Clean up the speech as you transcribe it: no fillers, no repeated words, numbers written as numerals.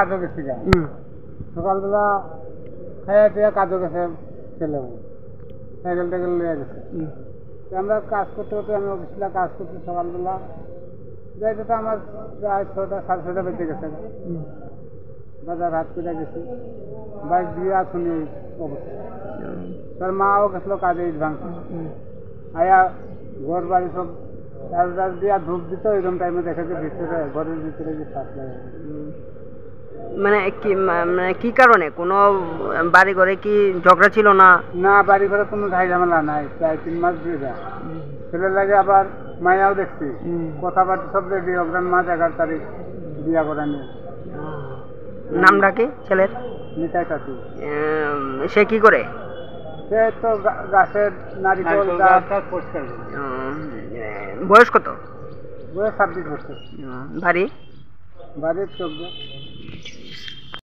কাজও গেছি গা। সকালবেলা খাইয়া টিয়া কাজও গেছে ছেলে, সাইকেল টাইকেল নিয়ে গেছে। আমরা কাজ করতে করতে, আমি অফিসিলা কাজ করছি সকালবেলা যাইতে তো আমার প্রায় 6টা 6:30 বেজে গেছে। বাজার হাট করে গেছি, বাইক দিয়ে শুনি অবস্থা। তার মাও গেছিল কাজে, ইট ভাঙছে। আয়া ঘর বাড়ি সব দিয়া ধূপ দিত, এরকম টাইমে দেখে যে ভিতরে, ঘরের ভিতরে যে শ্বাস লাগে। মানে কি কারণে? কোনো বাড়ি ঘরে কি ঝগড়া ছিল না? না, বাড়ি ঘরে কোনো ঝাই ঝামেলা নাই, প্রায় 3 মাস ধরে যায়। ছেলের লাগে আবার মায়াও দেখছি, কথাবার্তা সব রেডি। অগ্রাণ মাস 11 তারিখ বিয়া করা নিয়ে। নামটা কি ছেলের? নিতাই চাচি। সে কি করে? সে তো গাছের নারিকেল গাছ পরিষ্কার করে। বয়স কত? বয়স 26 বছর। বাড়ি? বাড়ির 14।